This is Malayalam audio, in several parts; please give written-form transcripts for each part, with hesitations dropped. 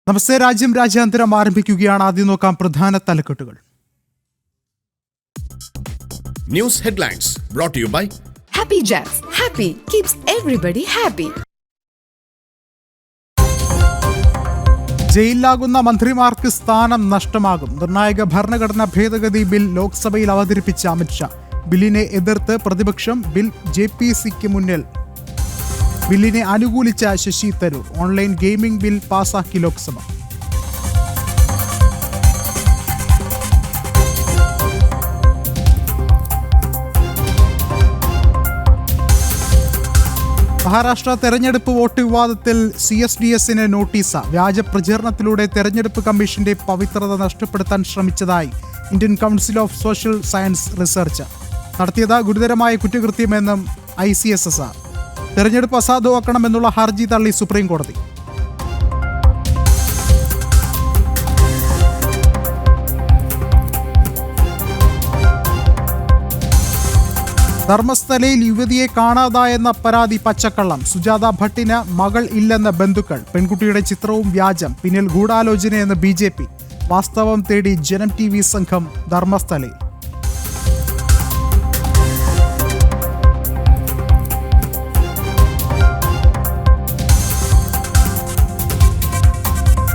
നമസ്തേ. രാജ്യാന്തരം ആരംഭിക്കുകയാണ്. ആദ്യം നോക്കാം പ്രധാന തലക്കെട്ടുകൾ. News headlines brought to you by Happy Jazz. Happy keeps everybody happy. ജയിലിലാകുന്ന മന്ത്രിമാർക്ക് സ്ഥാനം നഷ്ടമാകും. നിർണായക ഭരണഘടനാ ഭേദഗതി ബിൽ ലോക്സഭയിൽ അവതരിപ്പിച്ച അമിത്ഷാ. ബില്ലിനെ എതിർത്ത് പ്രതിപക്ഷം. ബിൽ JPC മുന്നിൽ. ബില്ലിനെ അനുകൂലിച്ച Shashi Tharoor. Online gaming bill പാസാക്കി ലോക്സഭ. മഹാരാഷ്ട്ര തെരഞ്ഞെടുപ്പ് വോട്ട് വിവാദത്തിൽ CSDSന് നോട്ടീസ്. വ്യാജ പ്രചരണത്തിലൂടെ തെരഞ്ഞെടുപ്പ് കമ്മീഷന്റെ പവിത്രത നഷ്ടപ്പെടുത്താൻ ശ്രമിച്ചതായി Indian Council of Social Science Research. നടത്തിയത് ഗുരുതരമായ കുറ്റകൃത്യമെന്നും ICSSR. തെരഞ്ഞെടുപ്പ് അസാധുവാക്കണമെന്നുള്ള ഹർജി തള്ളി സുപ്രീം കോടതി. ധർമ്മസ്ഥലയിൽ യുവതിയെ കാണാതായെന്ന പരാതി പച്ചക്കള്ളം. സുജാത ഭട്ടിന് മകൾ ഇല്ലെന്ന് ബന്ധുക്കൾ. പെൺകുട്ടിയുടെ ചിത്രവും വ്യാജം. പിന്നിൽ ഗൂഢാലോചനയെന്ന് BJP. വാസ്തവം തേടി ജനം TV സംഘം ധർമ്മസ്ഥലയിൽ.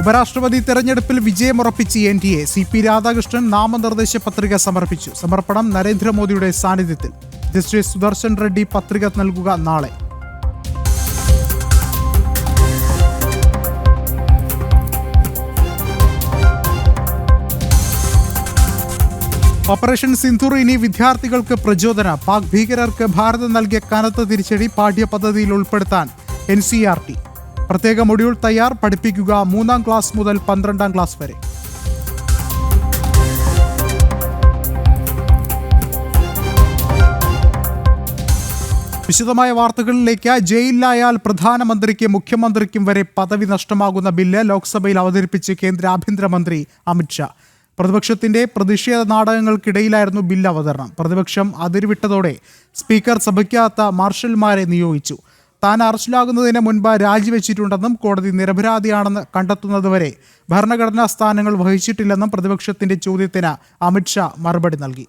ഉപരാഷ്ട്രപതി തെരഞ്ഞെടുപ്പിൽ വിജയമുറപ്പിച്ച് NDA. CP രാധാകൃഷ്ണൻ നാമനിർദ്ദേശ പത്രിക സമർപ്പിച്ചു. സമർപ്പണം നരേന്ദ്രമോദിയുടെ സാന്നിധ്യത്തിൽ. ജസ്റ്റിസ് സുദർശൻ റെഡ്ഡി പത്രിക നൽകുക നാളെ. ഓപ്പറേഷൻ സിന്ധൂർ ഇനി വിദ്യാർത്ഥികൾക്ക് പ്രചോദനം. പാക് ഭീകരർക്ക് ഭാരതം നൽകിയ കനത്ത തിരിച്ചടി. പാഠ്യപദ്ധതിയിൽ ഉൾപ്പെടുത്താൻ NCERT. പ്രത്യേക മൊഡ്യൂൾ തയ്യാർ. പഠിപ്പിക്കുക 3ാം ക്ലാസ് മുതൽ 12ാം ക്ലാസ് വരെ. വിശദമായ വാർത്തകളിലേക്ക്. ജയിലിലായാൽ പ്രധാനമന്ത്രിക്കും മുഖ്യമന്ത്രിക്കും വരെ പദവി നഷ്ടമാകുന്ന ബില്ല് ലോക്സഭയിൽ അവതരിപ്പിച്ച് കേന്ദ്ര ആഭ്യന്തരമന്ത്രി അമിത്ഷാ. പ്രതിപക്ഷത്തിന്റെ പ്രതിഷേധ നാടകങ്ങൾക്കിടയിലായിരുന്നു ബില്ല് അവതരണം. പ്രതിപക്ഷം അതിരുവിട്ടതോടെ സ്പീക്കർ സഭയ്ക്കകത്ത് മാർഷൽമാരെ നിയോഗിച്ചു. താൻ അറസ്റ്റിലാകുന്നതിന് മുൻപ് രാജിവെച്ചിട്ടുണ്ടെന്നും കോടതി നിരപരാധിയാണെന്ന് കണ്ടെത്തുന്നതുവരെ ഭരണഘടനാ സ്ഥാനങ്ങൾ വഹിച്ചിട്ടില്ലെന്നും പ്രതിപക്ഷത്തിന്റെ ചോദ്യത്തിന് അമിത്ഷാ മറുപടി നൽകി.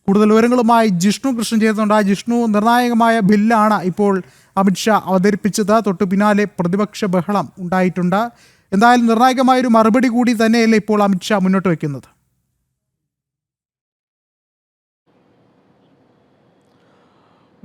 കൂടുതൽ വിവരങ്ങളുമായി ജിഷ്ണു കൃഷ്ണൻ ചേർന്നുണ്ട്. ജിഷ്ണു, നിർണായകമായ ബില്ലാണ് ഇപ്പോൾ അമിത്ഷാ അവതരിപ്പിച്ചത്. തൊട്ടു പിന്നാലെ പ്രതിപക്ഷ ബഹളം ഉണ്ടായിട്ടുണ്ട്. എന്തായാലും നിർണായകമായൊരു മറുപടി കൂടി തന്നെയല്ലേ ഇപ്പോൾ അമിത്ഷാ മുന്നോട്ട് വയ്ക്കുന്നത്?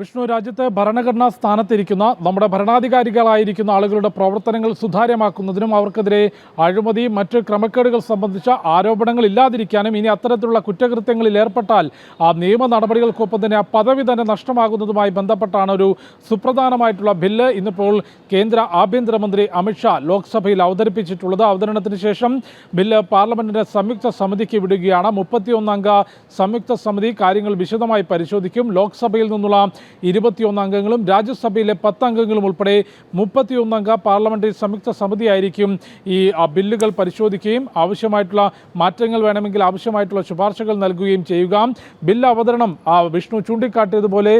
വിഷ്ണു, രാജ്യത്തെ ഭരണഘടനാ സ്ഥാനത്തിരിക്കുന്ന നമ്മുടെ ഭരണാധികാരികളായിരിക്കുന്ന ആളുകളുടെ പ്രവർത്തനങ്ങൾ സുതാര്യമാക്കുന്നതിനും അവർക്കെതിരെ അഴിമതി, മറ്റ് ക്രമക്കേടുകൾ സംബന്ധിച്ച ആരോപണങ്ങൾ ഇല്ലാതിരിക്കാനും ഇനി അത്തരത്തിലുള്ള കുറ്റകൃത്യങ്ങളിൽ ഏർപ്പെട്ടാൽ ആ നിയമ നടപടികൾക്കൊപ്പം തന്നെ ആ പദവി തന്നെ നഷ്ടമാകുന്നതുമായി ബന്ധപ്പെട്ടാണ് ഒരു സുപ്രധാനമായിട്ടുള്ള ബില്ല് ഇന്നിപ്പോൾ കേന്ദ്ര ആഭ്യന്തരമന്ത്രി അമിത്ഷാ ലോക്സഭയിൽ അവതരിപ്പിച്ചിട്ടുള്ളത്. അവതരണത്തിന് ശേഷം ബില്ല് പാർലമെന്റിന്റെ സംയുക്ത സമിതിക്ക് വിടുകയാണ്. 31 അംഗ സംയുക്ത സമിതി കാര്യങ്ങൾ വിശദമായി പരിശോധിക്കും. ലോക്സഭയിൽ നിന്നുള്ള 21 അംഗങ്ങളും രാജ്യസഭയിലെ 10 അംഗങ്ങളും ഉൾപ്പെടെ 31 അംഗ പാർലമെന്ററി സംയുക്ത സമിതിയായിരിക്കും ഈ ബില്ലുകൾ പരിശോധിക്കുകയും ആവശ്യമായിട്ടുള്ള മാറ്റങ്ങൾ വേണമെങ്കിൽ ആവശ്യമായിട്ടുള്ള ശുപാർശകൾ നൽകുകയും ചെയ്യുക. ബില്ല് അവതരണം വിഷ്ണു ചൂണ്ടിക്കാട്ടിയതുപോലെ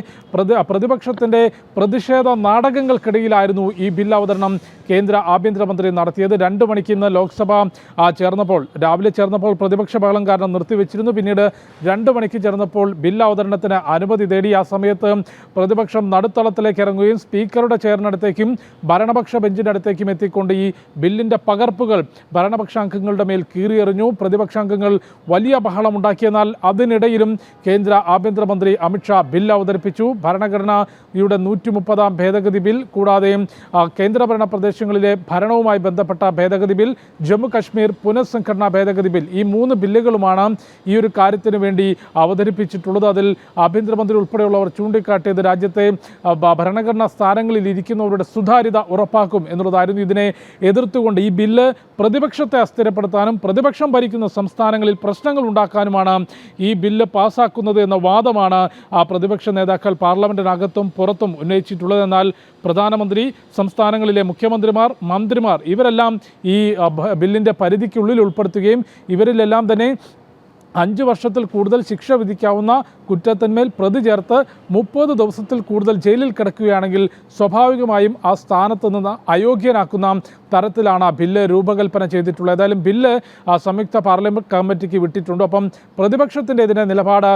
പ്രതിപക്ഷത്തിൻ്റെ പ്രതിഷേധ നാടകങ്ങൾക്കിടയിലായിരുന്നു ഈ ബില്ല് അവതരണം കേന്ദ്ര ആഭ്യന്തരമന്ത്രി നടത്തിയത്. 2 മണിക്ക് ഇന്ന് ലോക്സഭ രാവിലെ ചേർന്നപ്പോൾ പ്രതിപക്ഷ ബഹളം കാരണം നിർത്തിവെച്ചിരുന്നു. പിന്നീട് 2 മണിക്ക് ചേർന്നപ്പോൾ ബില്ല് അവതരണത്തിന് അനുമതി തേടി. ആ സമയത്ത് പ്രതിപക്ഷം നടുത്തളത്തിലേക്ക് ഇറങ്ങുകയും സ്പീക്കറുടെ ചെയറിനടുത്തേക്കും ഭരണപക്ഷ ബെഞ്ചിനടുത്തേക്കും എത്തിക്കൊണ്ട് ഈ ബില്ലിൻ്റെ പകർപ്പുകൾ ഭരണപക്ഷ അംഗങ്ങളുടെ മേൽ കീറിയെറിഞ്ഞു. പ്രതിപക്ഷ അംഗങ്ങൾ വലിയ ബഹളമുണ്ടാക്കിയെന്നാൽ അതിനിടയിലും കേന്ദ്ര ആഭ്യന്തരമന്ത്രി അമിത്ഷാ ബില്ല് അവതരിപ്പിച്ചു. ഭരണഘടനയുടെ 130ാം ഭേദഗതി ബിൽ, കൂടാതെ കേന്ദ്രഭരണ പ്രദേശങ്ങളിലെ ഭരണവുമായി ബന്ധപ്പെട്ട ഭേദഗതി ബിൽ, ജമ്മു കശ്മീർ പുനഃസംഘടനാ ഭേദഗതി ബിൽ, ഈ 3 ബില്ലുകളുമാണ് ഈ ഒരു കാര്യത്തിന് വേണ്ടി അവതരിപ്പിച്ചിട്ടുള്ളത്. അതിൽ ആഭ്യന്തരമന്ത്രി ഉൾപ്പെടെയുള്ളവർ ചൂണ്ടിക്കാട്ടിയത് രാജ്യത്തെ ഭരണഘടനാ സ്ഥാനങ്ങളിൽ ഇരിക്കുന്നവരുടെ സുതാര്യത ഉറപ്പാക്കും എന്നുള്ളതായിരുന്നു. ഇതിനെ എതിർത്തുകൊണ്ട് ഈ ബില്ല് പ്രതിപക്ഷത്തെ അസ്ഥിരപ്പെടുത്താനും പ്രതിപക്ഷം ഭരിക്കുന്ന സംസ്ഥാനങ്ങളിൽ പ്രശ്നങ്ങൾ ഉണ്ടാക്കാനുമാണ് ഈ ബില്ല് പാസ്സാക്കുന്നത് എന്ന വാദമാണ് പ്രതിപക്ഷ നേതാക്കൾ പാർലമെന്റിനകത്തും പുറത്തും ഉന്നയിച്ചിട്ടുള്ളത്. എന്നാൽ പ്രധാനമന്ത്രി, സംസ്ഥാനങ്ങളിലെ മുഖ്യമന്ത്രിമാർ, മന്ത്രിമാർ ഇവരെല്ലാം ഈ ബില്ലിൻ്റെ പരിധിക്കുള്ളിൽ ഉൾപ്പെടുത്തുകയും ഇവരിലെല്ലാം തന്നെ 5 വർഷത്തിൽ കൂടുതൽ ശിക്ഷ വിധിക്കാവുന്ന കുറ്റത്തിന്മേൽ പ്രതി ചേർത്ത് 30 ദിവസത്തിൽ കൂടുതൽ ജയിലിൽ കിടക്കുകയാണെങ്കിൽ സ്വാഭാവികമായും ആ സ്ഥാനത്ത് നിന്ന് അയോഗ്യനാക്കുന്ന തരത്തിലാണ് ആ ബില്ല് രൂപകൽപ്പന ചെയ്തിട്ടുള്ളത്. ഏതായാലും ബില്ല് സംയുക്ത പാർലമെന്റ് കമ്മിറ്റിക്ക് വിട്ടിട്ടുണ്ട്. ഒപ്പം പ്രതിപക്ഷത്തിൻ്റെ ഇതിൻ്റെ നിലപാട്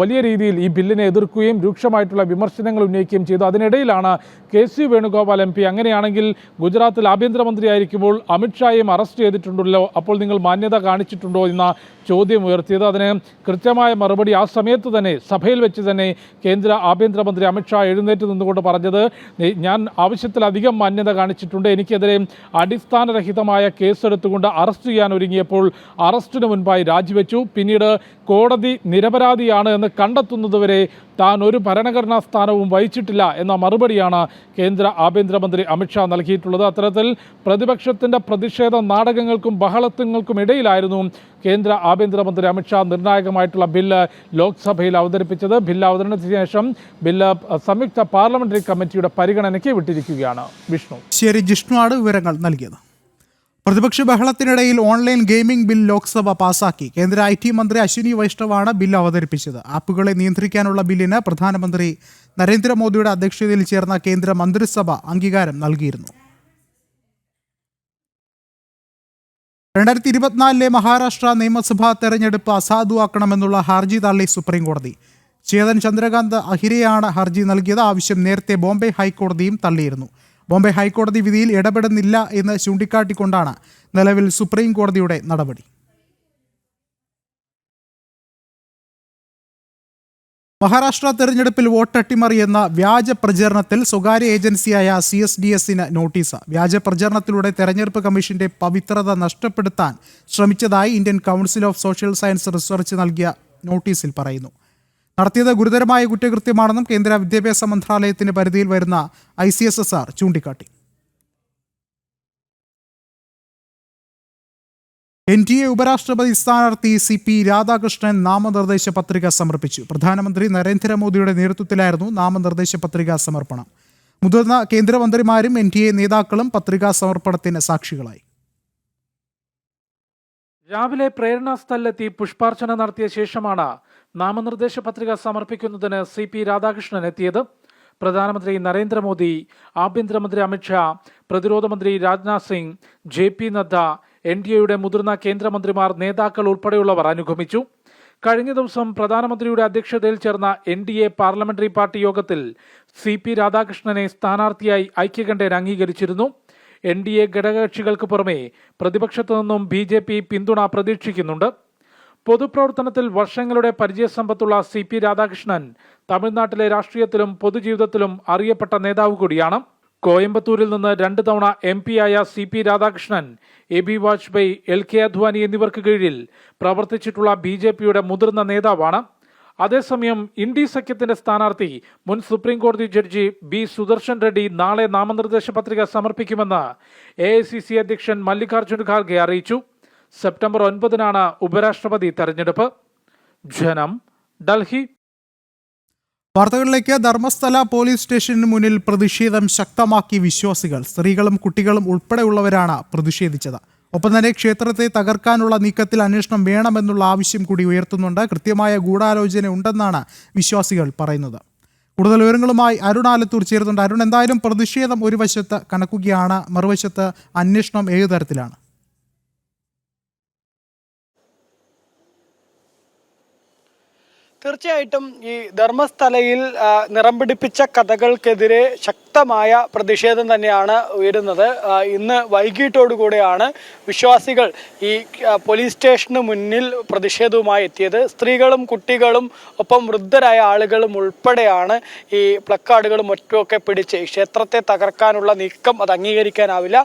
വലിയ രീതിയിൽ ഈ ബില്ലിനെ എതിർക്കുകയും രൂക്ഷമായിട്ടുള്ള വിമർശനങ്ങൾ ഉന്നയിക്കുകയും ചെയ്തു. അതിനിടയിലാണ് KC വേണുഗോപാൽ MP അങ്ങനെയാണെങ്കിൽ ഗുജറാത്തിൽ ആഭ്യന്തരമന്ത്രിയായിരിക്കുമ്പോൾ അമിത്ഷായെയും അറസ്റ്റ് ചെയ്തിട്ടുണ്ടല്ലോ, അപ്പോൾ നിങ്ങൾ മാന്യത കാണിച്ചിട്ടുണ്ടോ എന്ന ചോദ്യം ഉയർത്തിയത്. അതിന് കൃത്യമായ മറുപടി ആ സമയത്ത് തന്നെ സഭയിൽ വെച്ച് തന്നെ കേന്ദ്ര ആഭ്യന്തരമന്ത്രി അമിത്ഷാ എഴുന്നേറ്റ് നിന്നുകൊണ്ട് പറഞ്ഞത്, ഞാൻ ആവശ്യത്തിലധികം മാന്യത കാണിച്ചിട്ടുണ്ട്, എനിക്കെതിരെ അടിസ്ഥാനരഹിതമായ കേസെടുത്തുകൊണ്ട് അറസ്റ്റ് ചെയ്യാൻ ഒരുങ്ങിയപ്പോൾ അറസ്റ്റിന് മുൻപായി രാജിവെച്ചു, പിന്നീട് കോടതി നിരപരാധിയാണ് എന്ന് കണ്ടെത്തുന്നതുവരെ താൻ ഒരു ഭരണഘടനാ സ്ഥാനവും വഹിച്ചിട്ടില്ല എന്ന മറുപടിയാണ് കേന്ദ്ര ആഭ്യന്തരമന്ത്രി അമിത്ഷാ നൽകിയിട്ടുള്ളത്. അത്തരത്തിൽ പ്രതിപക്ഷത്തിൻ്റെ പ്രതിഷേധ നാടകങ്ങൾക്കും ബഹളത്തിങ്ങൾക്കും ഇടയിലായിരുന്നു കേന്ദ്ര ആഭ്യന്തരമന്ത്രി അമിത്ഷാ നിർണായകമായിട്ടുള്ള ബില്ല് ലോക്സഭയിൽ അവതരിപ്പിച്ചത്. ബില്ല് അവതരണത്തിന് ശേഷം ബില്ല് സംയുക്ത പാർലമെന്ററി കമ്മിറ്റിയുടെ പരിഗണനയ്ക്ക് വിട്ടിരിക്കുകയാണ്. വിഷ്ണു. ശരി, ജിഷ്ണുവാണ് വിവരങ്ങൾ നൽകിയത്. പ്രതിപക്ഷ ബഹളത്തിനിടയിൽ ഓൺലൈൻ ഗെയിമിംഗ് ബിൽ ലോക്സഭ പാസാക്കി. കേന്ദ്ര IT മന്ത്രി അശ്വിനി വൈഷ്ണവാണ് ബിൽ അവതരിപ്പിച്ചത്. ആപ്പുകളെ നിയന്ത്രിക്കാനുള്ള ബില്ലിന് പ്രധാനമന്ത്രി നരേന്ദ്രമോദിയുടെ അധ്യക്ഷതയിൽ ചേർന്ന കേന്ദ്ര മന്ത്രിസഭ അംഗീകാരം നൽകിയിരുന്നു. 2024 മഹാരാഷ്ട്ര നിയമസഭാ തെരഞ്ഞെടുപ്പ് അസാധുവാക്കണമെന്നുള്ള ഹർജി തള്ളി സുപ്രീം കോടതി. ചേതൻ ചന്ദ്രകാന്ത് അഹിരെയാണ് ഹർജി നൽകിയത്. ആവശ്യം നേരത്തെ ബോംബെ ഹൈക്കോടതിയും തള്ളിയിരുന്നു. ബോംബെ ഹൈക്കോടതി വിധിയിൽ ഇടപെടുന്നില്ല എന്ന് ചൂണ്ടിക്കാട്ടിക്കൊണ്ടാണ് നിലവിൽ സുപ്രീം കോടതിയുടെ നടപടി. മഹാരാഷ്ട്ര തെരഞ്ഞെടുപ്പിൽ വോട്ടട്ടിമറിയെന്ന വ്യാജ പ്രചരണത്തിൽ സ്വകാര്യ ഏജൻസിയായ CSDSന് നോട്ടീസ്. വ്യാജ പ്രചരണത്തിലൂടെ തെരഞ്ഞെടുപ്പ് കമ്മീഷന്റെ പവിത്രത നഷ്ടപ്പെടുത്താൻ ശ്രമിച്ചതായി Indian Council of Social Science Research നൽകിയ നോട്ടീസിൽ പറയുന്നു. നടത്തിയത് ഗുരുതരമായ കുറ്റകൃത്യമാണെന്നും കേന്ദ്ര വിദ്യാഭ്യാസ മന്ത്രാലയത്തിന് പരിധിയിൽ വരുന്ന ICSSR ചൂണ്ടിക്കാട്ടി. NDA ഉപരാഷ്ട്രപതി സ്ഥാനാർത്ഥി CP രാധാകൃഷ്ണൻ നാമനിർദ്ദേശ പത്രിക സമർപ്പിച്ചു. പ്രധാനമന്ത്രി നരേന്ദ്രമോദിയുടെ നേതൃത്വത്തിലായിരുന്നു നാമനിർദ്ദേശ പത്രികാ സമർപ്പണം. മുതിർന്ന കേന്ദ്രമന്ത്രിമാരും NDA നേതാക്കളും പത്രികാ സമർപ്പണത്തിന് സാക്ഷികളായി. രാവിലെ പ്രേരണാ സ്ഥലിലെത്തി പുഷ്പാർച്ചന നടത്തിയ ശേഷമാണ് നാമനിർദ്ദേശ പത്രിക സമർപ്പിക്കുന്നതിന് CP രാധാകൃഷ്ണൻ എത്തിയത്. പ്രധാനമന്ത്രി നരേന്ദ്രമോദി, ആഭ്യന്തരമന്ത്രി അമിത്ഷാ, പ്രതിരോധ മന്ത്രി രാജ്നാഥ് സിംഗ്, JP നദ്ദ, NDAയുടെ മുതിർന്ന കേന്ദ്രമന്ത്രിമാർ, നേതാക്കൾ ഉൾപ്പെടെയുള്ളവർ അനുഗമിച്ചു. കഴിഞ്ഞ ദിവസം പ്രധാനമന്ത്രിയുടെ അധ്യക്ഷതയിൽ ചേർന്ന NDA പാർലമെന്ററി പാർട്ടി യോഗത്തിൽ CP രാധാകൃഷ്ണനെ സ്ഥാനാർത്ഥിയായി ഐക്യകണ്ഠേന അംഗീകരിച്ചിരുന്നു. NDA ഘടകകക്ഷികൾക്ക് പുറമെ പ്രതിപക്ഷത്തു നിന്നും BJP പിന്തുണ പ്രതീക്ഷിക്കുന്നുണ്ട്. പൊതുപ്രവർത്തനത്തിൽ വർഷങ്ങളുടെ പരിചയസമ്പത്തുള്ള CP രാധാകൃഷ്ണൻ തമിഴ്നാട്ടിലെ രാഷ്ട്രീയത്തിലും പൊതുജീവിതത്തിലും അറിയപ്പെട്ട നേതാവ് കൂടിയാണ്. കോയമ്പത്തൂരിൽ നിന്ന് 2 തവണ MP ആയ CP Radhakrishnan AB Vajpayee, LK Advani എന്നിവർക്ക് കീഴിൽ പ്രവർത്തിച്ചിട്ടുള്ള BJPയുടെ മുതിർന്ന നേതാവാണ്. അതേസമയം ഇന്ത്യ സഖ്യത്തിന്റെ സ്ഥാനാർത്ഥി മുൻ സുപ്രീം കോടതി ജഡ്ജി B സുദർശൻ റെഡ്ഡി നാളെ നാമനിർദ്ദേശ പത്രിക സമർപ്പിക്കുമെന്ന് AICC അധ്യക്ഷൻ മല്ലികാർജ്ജുൻ ഖാർഗെ അറിയിച്ചു. സെപ്റ്റംബർ 9 ഉപരാഷ്ട്രപതി തെരഞ്ഞെടുപ്പ്. ജനം, ഡൽഹി. വാർത്തകളിലേക്ക്. ധർമ്മസ്ഥല പോലീസ് സ്റ്റേഷന് മുന്നിൽ പ്രതിഷേധം ശക്തമാക്കി വിശ്വാസികൾ. സ്ത്രീകളും കുട്ടികളും ഉൾപ്പെടെയുള്ളവരാണ് പ്രതിഷേധിച്ചത്. ഒപ്പം തന്നെ ക്ഷേത്രത്തെ തകർക്കാനുള്ള നീക്കത്തിൽ അന്വേഷണം വേണമെന്നുള്ള ആവശ്യം കൂടി ഉയർത്തുന്നുണ്ട്. കൃത്യമായ ഗൂഢാലോചന ഉണ്ടെന്നാണ് വിശ്വാസികൾ പറയുന്നത്. കൂടുതൽ വിവരങ്ങളുമായി അരുൺ ആലത്തൂർ ചേരുന്നുണ്ട്. അരുൺ, എന്തായാലും പ്രതിഷേധം ഒരു വശത്ത് കനക്കുകയാണ്, മറുവശത്ത് അന്വേഷണം ഏതു തരത്തിലാണ്? തീർച്ചയായിട്ടും ഈ ധർമ്മസ്ഥലയിൽ നിറം പിടിപ്പിച്ച കഥകൾക്കെതിരെ ശക്തമായ പ്രതിഷേധം തന്നെയാണ് ഉയരുന്നത്. ഇന്ന് വൈകിട്ടോടുകൂടെയാണ് വിശ്വാസികൾ ഈ പോലീസ് സ്റ്റേഷന് മുന്നിൽ പ്രതിഷേധവുമായി എത്തിയത്. സ്ത്രീകളും കുട്ടികളും ഒപ്പം വൃദ്ധരായ ആളുകളും ഉൾപ്പെടെയാണ് ഈ പ്ലക്കാർഡുകളും മറ്റുമൊക്കെ പിടിച്ച് ക്ഷേത്രത്തെ തകർക്കാനുള്ള നീക്കം അത് അംഗീകരിക്കാനാവില്ല,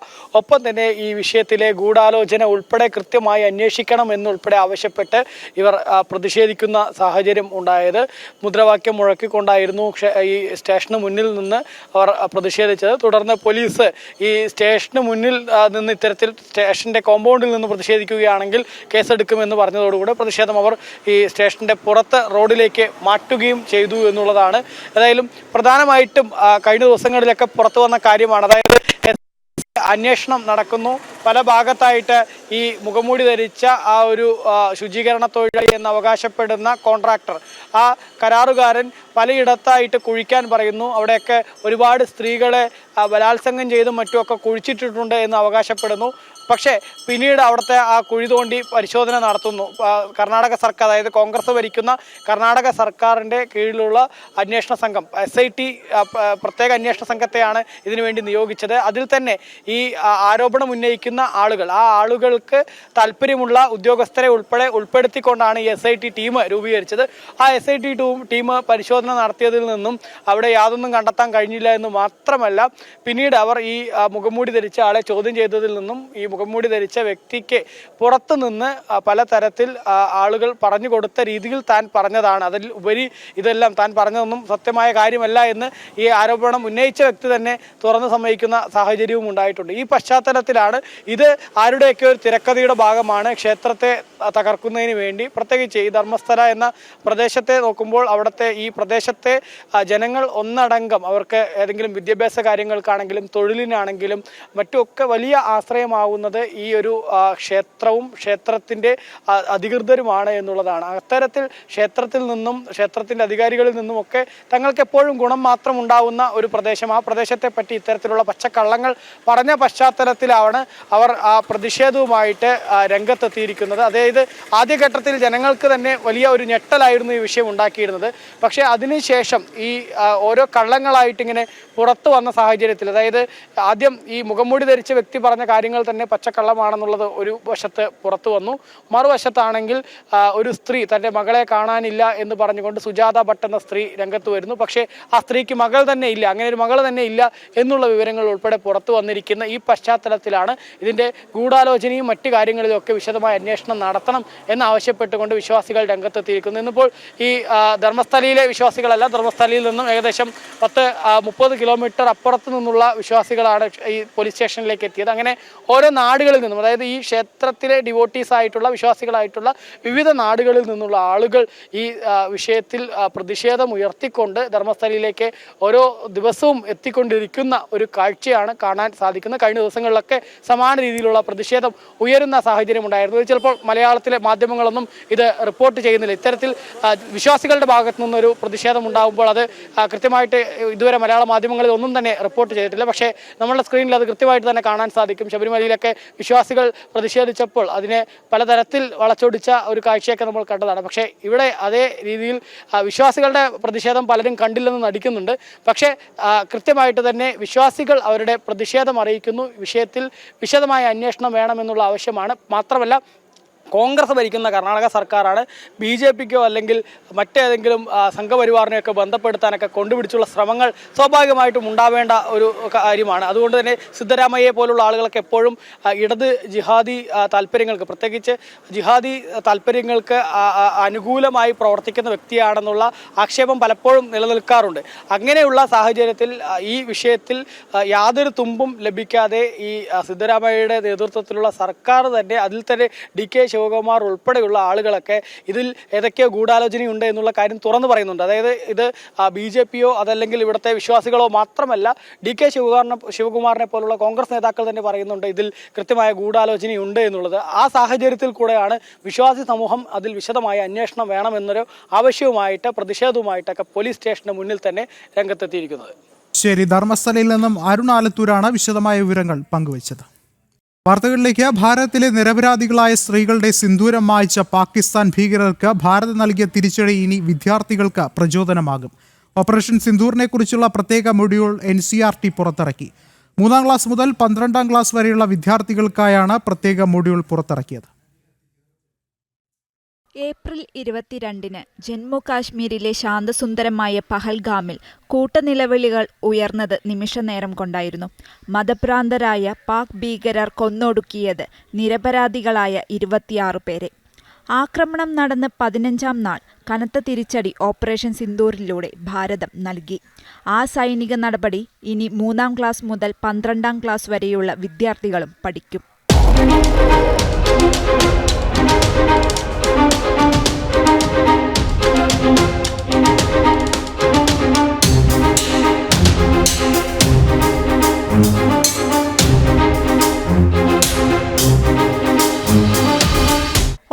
ഒപ്പം തന്നെ ഈ വിഷയത്തിലെ ഗൂഢാലോചന ഉൾപ്പെടെ കൃത്യമായി അന്വേഷിക്കണം എന്നുൾപ്പെടെ ആവശ്യപ്പെട്ട് ഇവർ പ്രതിഷേധിക്കുന്ന സാഹചര്യം ഉണ്ടായത്. മുദ്രാവാക്യം മുഴക്കിക്കൊണ്ടായിരുന്നു ഈ സ്റ്റേഷന് മുന്നിൽ നിന്ന് അവർ പ്രതിഷേധിച്ചത്. തുടർന്ന് പോലീസ് ഈ സ്റ്റേഷന് മുന്നിൽ നിന്ന് ഇത്തരത്തിൽ സ്റ്റേഷന്റെ കോമ്പൗണ്ടിൽ നിന്ന് പ്രതിഷേധിക്കുകയാണെങ്കിൽ കേസെടുക്കുമെന്ന് പറഞ്ഞതോടുകൂടി പ്രതിഷേധം അവർ ഈ സ്റ്റേഷന്റെ പുറത്ത് റോഡിലേക്ക് മാറ്റുകയും ചെയ്തു എന്നുള്ളതാണ്. ഏതായാലും പ്രധാനമായിട്ടും കഴിഞ്ഞ ദിവസങ്ങളിലൊക്കെ പുറത്തു വന്ന കാര്യമാണ്. അതായത് അന്വേഷണം നടക്കുന്നു, പല ഭാഗത്തായിട്ട് ഈ മുഖംമൂടി ധരിച്ച ആ ഒരു ശുചീകരണ തൊഴിലാളി എന്ന് അവകാശപ്പെടുന്ന കോൺട്രാക്ടർ, ആ കരാറുകാരൻ പലയിടത്തായിട്ട് കുഴിക്കാൻ പറയുന്നു. അവിടെയൊക്കെ ഒരുപാട് സ്ത്രീകളെ ബലാത്സംഗം ചെയ്തും മറ്റുമൊക്കെ കുഴിച്ചിട്ടിട്ടുണ്ട് എന്ന് അവകാശപ്പെടുന്നു. പക്ഷേ പിന്നീട് അവിടുത്തെ ആ കുഴി തോണ്ടി പരിശോധന നടത്തുന്നു. കർണാടക സർക്കാർ, അതായത് കോൺഗ്രസ് ഭരിക്കുന്ന കർണാടക സർക്കാരിൻ്റെ കീഴിലുള്ള അന്വേഷണ സംഘം, SIT പ്രത്യേക അന്വേഷണ സംഘത്തെയാണ് ഇതിനുവേണ്ടി നിയോഗിച്ചത്. അതിൽ തന്നെ ഈ ആരോപണം ഉന്നയിക്കുന്ന ആളുകൾ, ആ ആളുകൾക്ക് താല്പര്യമുള്ള ഉദ്യോഗസ്ഥരെ ഉൾപ്പെടുത്തിക്കൊണ്ടാണ് ഈ SIT ടീം രൂപീകരിച്ചത്. ആ SIT ടീം പരിശോധന നടത്തിയതിൽ നിന്നും അവിടെ യാതൊന്നും കണ്ടെത്താൻ കഴിഞ്ഞില്ല എന്ന് മാത്രമല്ല, പിന്നീട് അവർ ഈ മുഖംമൂടി ധരിച്ച ആളെ ചോദ്യം ചെയ്തതിൽ നിന്നും ഈ മുഖംമൂടി ധരിച്ച വ്യക്തിക്ക് പുറത്തുനിന്ന് പലതരത്തിൽ ആളുകൾ പറഞ്ഞു കൊടുത്ത രീതിയിൽ താൻ പറഞ്ഞതാണ്, അതിൽ ഉപരി ഇതെല്ലാം താൻ പറഞ്ഞതൊന്നും സത്യമായ കാര്യമല്ല എന്ന് ഈ ആരോപണം ഉന്നയിച്ച വ്യക്തി തന്നെ തുറന്നു സമ്മതിക്കുന്ന സാഹചര്യവും ഉണ്ടായിട്ടുണ്ട്. ഈ പശ്ചാത്തലത്തിലാണ് ഇത് ആരുടെയൊക്കെ ഒരു തിരക്കഥയുടെ ഭാഗമാണ്. ക്ഷേത്രത്തെ തകർക്കുന്നതിന് വേണ്ടി, പ്രത്യേകിച്ച് ഈ ധർമ്മസ്ഥല എന്ന പ്രദേശത്തെ നോക്കുമ്പോൾ അവിടുത്തെ ഈ പ്രദേശത്തെ ജനങ്ങൾ ഒന്നടങ്കം അവർക്ക് ഏതെങ്കിലും വിദ്യാഭ്യാസ കാര്യങ്ങൾക്കാണെങ്കിലും തൊഴിലിനാണെങ്കിലും മറ്റുമൊക്കെ വലിയ ആശ്രയമാവുന്നത് ഈ ഒരു ക്ഷേത്രവും ക്ഷേത്രത്തിൻ്റെ അധികൃതരുമാണ് എന്നുള്ളതാണ്. അത്തരത്തിൽ ക്ഷേത്രത്തിൽ നിന്നും ക്ഷേത്രത്തിൻ്റെ അധികാരികളിൽ നിന്നുമൊക്കെ തങ്ങൾക്ക് എപ്പോഴും ഗുണം മാത്രം ഉണ്ടാവുന്ന ഒരു പ്രദേശം, ആ പ്രദേശത്തെ പറ്റി ഇത്തരത്തിലുള്ള പച്ചക്കള്ളങ്ങൾ പറഞ്ഞ പശ്ചാത്തലത്തിലാണ് അവർ ആ പ്രതിഷേധവുമായിട്ട് രംഗത്തെത്തിയിരിക്കുന്നത്. അതായത് ആദ്യഘട്ടത്തിൽ ജനങ്ങൾക്ക് തന്നെ വലിയ ഒരു ഞെട്ടലായിരുന്നു ഈ വിഷയം ഉണ്ടാക്കിയിരുന്നത്. പക്ഷേ അതിനുശേഷം ഈ ഓരോ കള്ളങ്ങളായിട്ട് ഇങ്ങനെ പുറത്തു വന്ന സാഹചര്യത്തിൽ, അതായത് ആദ്യം ഈ മുഖംമൂടി ധരിച്ച വ്യക്തി പറഞ്ഞ കാര്യങ്ങൾ തന്നെ പച്ചക്കള്ളമാണെന്നുള്ളത് ഒരു വശത്ത് പുറത്തു വന്നു. മറുവശത്താണെങ്കിൽ ഒരു സ്ത്രീ തൻ്റെ മകളെ കാണാനില്ല എന്ന് പറഞ്ഞുകൊണ്ട് സുജാത ഭട്ട് എന്ന സ്ത്രീ രംഗത്ത് വരുന്നു. പക്ഷേ ആ സ്ത്രീക്ക് മകൾ തന്നെ ഇല്ല, അങ്ങനെ ഒരു മകൾ തന്നെ ഇല്ല എന്നുള്ള വിവരങ്ങൾ ഉൾപ്പെടെ പുറത്തു വന്നിരിക്കുന്ന ഈ പശ്ചാത്തലത്തിലാണ് ഇതിൻ്റെ ഗൂഢാലോചനയും മറ്റു കാര്യങ്ങളിലും ഒക്കെ വിശദമായ അന്വേഷണം നടത്തണം എന്നാവശ്യപ്പെട്ടുകൊണ്ട് വിശ്വാസികൾ രംഗത്തെത്തിയിരിക്കുന്നു. ഇന്നിപ്പോൾ ഈ ധർമ്മസ്ഥലയിലെ വിശ്വാസികളല്ല, ധർമ്മസ്ഥലയിൽ നിന്നും ഏകദേശം 10-30 കിലോമീറ്റർ അപ്പുറത്ത് നിന്നുള്ള വിശ്വാസികളാണ് ഈ പോലീസ് സ്റ്റേഷനിലേക്ക് എത്തിയത്. അങ്ങനെ ഓരോ നാടുകളിൽ നിന്നും, അതായത് ഈ ക്ഷേത്രത്തിലെ ഡിവോട്ടീസ് ആയിട്ടുള്ള വിശ്വാസികളായിട്ടുള്ള വിവിധ നാടുകളിൽ നിന്നുള്ള ആളുകൾ ഈ വിഷയത്തിൽ പ്രതിഷേധം ഉയർത്തിക്കൊണ്ട് ധർമ്മസ്ഥലയിലേക്ക് ഓരോ ദിവസവും എത്തിക്കൊണ്ടിരിക്കുന്ന ഒരു കാഴ്ചയാണ് കാണാൻ സാധിക്കുന്നത്. കഴിഞ്ഞ ദിവസങ്ങളിലൊക്കെ സമാന രീതിയിലുള്ള പ്രതിഷേധം ഉയരുന്ന സാഹചര്യം ഉണ്ടായിരുന്നു. ചിലപ്പോൾ മലയാളത്തിലെ മാധ്യമങ്ങളൊന്നും ഇത് റിപ്പോർട്ട് ചെയ്യുന്നില്ല. ഇത്തരത്തിൽ വിശ്വാസികളുടെ ഭാഗത്തു നിന്നൊരു പ്രതിഷേധം ഉണ്ടാകുമ്പോൾ അത് കൃത്യമായിട്ട് ഇതുവരെ മലയാള മാധ്യമങ്ങളിൽ ഒന്നും തന്നെ റിപ്പോർട്ട് ചെയ്തിട്ടില്ല. പക്ഷേ നമ്മളുടെ സ്ക്രീനിൽ അത് കൃത്യമായിട്ട് തന്നെ കാണാൻ സാധിക്കും. ശബരിമലയിലൊക്കെ വിശ്വാസികൾ പ്രതിഷേധിച്ചപ്പോൾ അതിനെ പലതരത്തിൽ വളച്ചൊടിച്ച ഒരു കാഴ്ചയൊക്കെ നമ്മൾ കണ്ടതാണ്. പക്ഷേ ഇവിടെ അതേ രീതിയിൽ വിശ്വാസികളുടെ പ്രതിഷേധം പലരും കണ്ടില്ലെന്ന് നടിക്കുന്നുണ്ട്. പക്ഷേ കൃത്യമായിട്ട് തന്നെ വിശ്വാസികൾ അവരുടെ പ്രതിഷേധം അറിയിക്കുന്നു. വിഷയത്തിൽ വിശദമായ അന്വേഷണം വേണമെന്നുള്ള ആവശ്യമാണ്. മാത്രമല്ല, കോൺഗ്രസ് ഭരിക്കുന്ന കർണാടക സർക്കാരാണ് BJPക്കോ അല്ലെങ്കിൽ മറ്റേതെങ്കിലും സംഘപരിവാറിനെയൊക്കെ ബന്ധപ്പെടുത്താനൊക്കെ കൊണ്ടുപിടിച്ചുള്ള ശ്രമങ്ങൾ സ്വാഭാവികമായിട്ടും ഉണ്ടാവേണ്ട ഒരു കാര്യമാണ്. അതുകൊണ്ട് തന്നെ സിദ്ധരാമയ്യെ പോലുള്ള ആളുകളൊക്കെ എപ്പോഴും ഇടത് ജിഹാദി താല്പര്യങ്ങൾക്ക്, പ്രത്യേകിച്ച് ജിഹാദി താല്പര്യങ്ങൾക്ക് അനുകൂലമായി പ്രവർത്തിക്കുന്ന വ്യക്തിയാണെന്നുള്ള ആക്ഷേപം പലപ്പോഴും നിലനിൽക്കാറുണ്ട്. അങ്ങനെയുള്ള സാഹചര്യത്തിൽ ഈ വിഷയത്തിൽ യാതൊരു തുമ്പും ലഭിക്കാതെ ഈ സിദ്ധരാമയ്യയുടെ നേതൃത്വത്തിലുള്ള സർക്കാർ തന്നെ, അതിൽ തന്നെ DK ശിവകുമാർ ഉൾപ്പെടെയുള്ള ആളുകളൊക്കെ ഇതിൽ ഏതൊക്കെയോ ഗൂഢാലോചനയുണ്ട് എന്നുള്ള കാര്യം തുറന്നു പറയുന്നുണ്ട്. അതായത് ഇത് BJPയോ അതല്ലെങ്കിൽ ഇവിടുത്തെ വിശ്വാസികളോ മാത്രമല്ല, DK ശിവകുമാറിനെ പോലുള്ള കോൺഗ്രസ് നേതാക്കൾ തന്നെ പറയുന്നുണ്ട് ഇതിൽ കൃത്യമായ ഗൂഢാലോചനയുണ്ട് എന്നുള്ളത്. ആ സാഹചര്യത്തിൽ കൂടെയാണ് വിശ്വാസി സമൂഹം അതിൽ വിശദമായ അന്വേഷണം വേണമെന്നൊരു ആവശ്യവുമായിട്ട് പ്രതിഷേധവുമായിട്ടൊക്കെ പോലീസ് സ്റ്റേഷന് മുന്നിൽ തന്നെ രംഗത്തെത്തിയിരിക്കുന്നത്. ശരി, ധർമ്മസ്ഥലയിൽ നിന്നും അരുൺ ആലത്തൂരാണ് വിശദമായ വിവരങ്ങൾ പങ്കുവച്ചത്. വാർത്തകളിലേക്ക്. ഭാരതത്തിലെ നിരപരാധികളായ സ്ത്രീകളുടെ സിന്ദൂരം മായ്ച്ച പാകിസ്ഥാൻ ഭീകരർക്ക് ഭാരതം നൽകിയ തിരിച്ചടി ഇനി വിദ്യാർത്ഥികൾക്ക് പ്രചോദനമാകും. ഓപ്പറേഷൻ സിന്ദൂറിനെ കുറിച്ചുള്ള പ്രത്യേക മൊഡ്യൂൾ NCERT പുറത്തിറക്കി. 3ാം ക്ലാസ് മുതൽ 12ാം ക്ലാസ് വരെയുള്ള വിദ്യാർത്ഥികൾക്കായാണ് പ്രത്യേക മൊഡ്യൂൾ പുറത്തിറക്കിയത്. ഏപ്രിൽ 22-ന് ജമ്മു കാശ്മീരിലെ ശാന്തസുന്ദരമായ പഹൽഗാമിൽ കൂട്ടനിലവിളികൾ ഉയർന്നത് നിമിഷനേരം കൊണ്ടായിരുന്നു. മതഭ്രാന്തരായ പാക് ഭീകരർ കൊന്നൊടുക്കിയത് നിരപരാധികളായ 26 പേരെ. ആക്രമണം നടന്ന് 15ാം നാൾ കനത്ത തിരിച്ചടി ഓപ്പറേഷൻ സിന്ദൂറിലൂടെ ഭാരതം നൽകി. ആ സൈനിക നടപടി ഇനി 3ാം ക്ലാസ് മുതൽ 12ാം ക്ലാസ് വരെയുള്ള വിദ്യാർത്ഥികളും പഠിക്കും.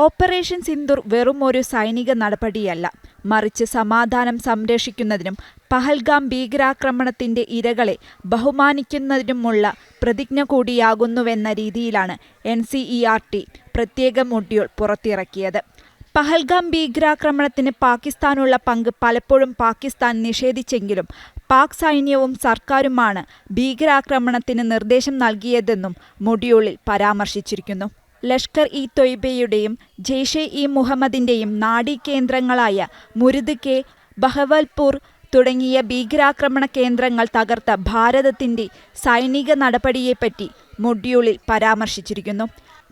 ഓപ്പറേഷൻ സിന്ദൂർ വെറുമൊരു സൈനിക നടപടിയല്ല, മറിച്ച് സമാധാനം സംരക്ഷിക്കുന്നതിനും പഹൽഗാം ഭീകരാക്രമണത്തിന്റെ ഇരകളെ ബഹുമാനിക്കുന്നതിനുമുള്ള പ്രതിജ്ഞ കൂടിയാകുന്നുവെന്ന രീതിയിലാണ് NCERT പ്രത്യേക മൊഡ്യൂൾ പുറത്തിറക്കിയത്. പഹൽഗാം ഭീകരാക്രമണത്തിന് പാകിസ്ഥാനുള്ള പങ്ക് പലപ്പോഴും പാകിസ്ഥാൻ നിഷേധിച്ചെങ്കിലും പാക് സൈന്യവും സർക്കാരുമാണ് ഭീകരാക്രമണത്തിന് നിർദ്ദേശം നൽകിയതെന്നും മൊഡ്യൂളിൽ പരാമർശിച്ചിരിക്കുന്നു. ലഷ്കർ-ഇ തൊയ്ബയുടെയും ജെയ്ഷെ-ഇ മുഹമ്മദിന്റെയും നാഡീകേന്ദ്രങ്ങളായ മുരുദ്-കെ, ബഹവൽപൂർ തുടങ്ങിയ ഭീകരാക്രമണ കേന്ദ്രങ്ങൾ തകർത്ത ഭാരതത്തിന്റെ സൈനിക നടപടിയെപ്പറ്റി മൊഡ്യൂളിൽ പരാമർശിച്ചിരിക്കുന്നു.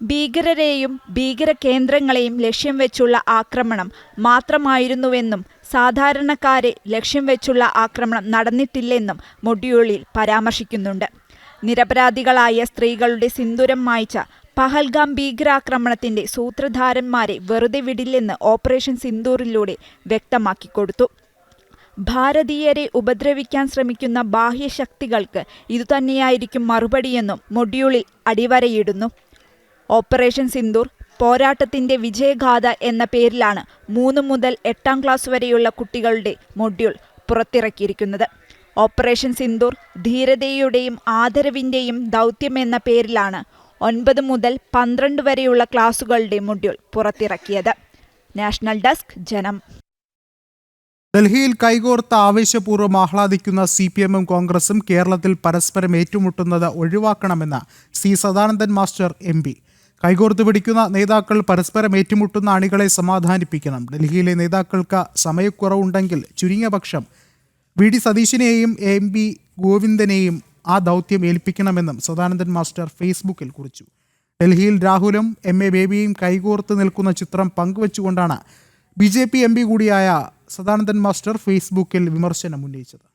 ഭീകരരെയും ഭീകര കേന്ദ്രങ്ങളെയും ലക്ഷ്യം വെച്ചുള്ള ആക്രമണം മാത്രമായിരുന്നുവെന്നും സാധാരണക്കാരെ ലക്ഷ്യം വെച്ചുള്ള ആക്രമണം നടന്നിട്ടില്ലെന്നും മൊഡ്യൂളിൽ പരാമർശിക്കുന്നുണ്ട്. നിരപരാധികളായ സ്ത്രീകളുടെ സിന്ദൂരം മായ്ച്ച പഹൽഗാം ഭീകരാക്രമണത്തിന്റെ സൂത്രധാരന്മാരെ വെറുതെ വിടില്ലെന്ന് ഓപ്പറേഷൻ സിന്ദൂറിലൂടെ വ്യക്തമാക്കിക്കൊടുത്തു. ഭാരതീയരെ ഉപദ്രവിക്കാൻ ശ്രമിക്കുന്ന ബാഹ്യശക്തികൾക്ക് ഇതുതന്നെയായിരിക്കും മറുപടിയെന്നും മൊഡ്യൂളിൽ അടിവരയിടുന്നു. ഓപ്പറേഷൻ സിന്ദൂർ പോരാട്ടത്തിന്റെ വിജയഗാഥ എന്ന പേരിലാണ് 3 മുതൽ 8ാം ക്ലാസ് വരെയുള്ള കുട്ടികളുടെ മൊഡ്യൂൾ പുറത്തിറക്കിയിരിക്കുന്നത്. ഓപ്പറേഷൻ സിന്ദൂർ ധീരതയുടെയും ആദരവിന്റെയും ദൗത്യമെന്ന പേരിലാണ് 9 മുതൽ 12 വരെയുള്ള ക്ലാസുകളുടെ മൊഡ്യൂൾ പുറത്തിറക്കിയത്. നാഷണൽ ഡെസ്ക്, ജനം. ഡൽഹിയിൽ കൈകോർത്ത് ആവേശപൂർവ്വം ആഹ്ലാദിക്കുന്ന CPM-ഉം കോൺഗ്രസും കേരളത്തിൽ പരസ്പരം ഏറ്റുമുട്ടുന്നത് ഒഴിവാക്കണമെന്ന് C. Sadanandan master MP. കൈകോർത്ത് പിടിക്കുന്ന നേതാക്കൾ പരസ്പരം ഏറ്റുമുട്ടുന്ന അണികളെ സമാധാനിപ്പിക്കണം. ഡൽഹിയിലെ നേതാക്കൾക്ക് സമയക്കുറവുണ്ടെങ്കിൽ ചുരുങ്ങിയ പക്ഷം VD സതീശിനെയും MP ഗോവിന്ദനെയും ആ ദൗത്യം ഏൽപ്പിക്കണമെന്നും സദാനന്ദൻ മാസ്റ്റർ ഫേസ്ബുക്കിൽ കുറിച്ചു. ഡൽഹിയിൽ രാഹുലും MA ബേബിയും കൈകോർത്ത് നിൽക്കുന്ന ചിത്രം പങ്കുവച്ചുകൊണ്ടാണ് BJP MP കൂടിയായ സദാനന്ദൻ മാസ്റ്റർ ഫേസ്ബുക്കിൽ വിമർശനം ഉന്നയിച്ചത്.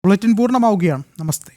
ബുള്ളറ്റിൻ പൂർണ്ണമാവുകയാണ്. നമസ്തേ.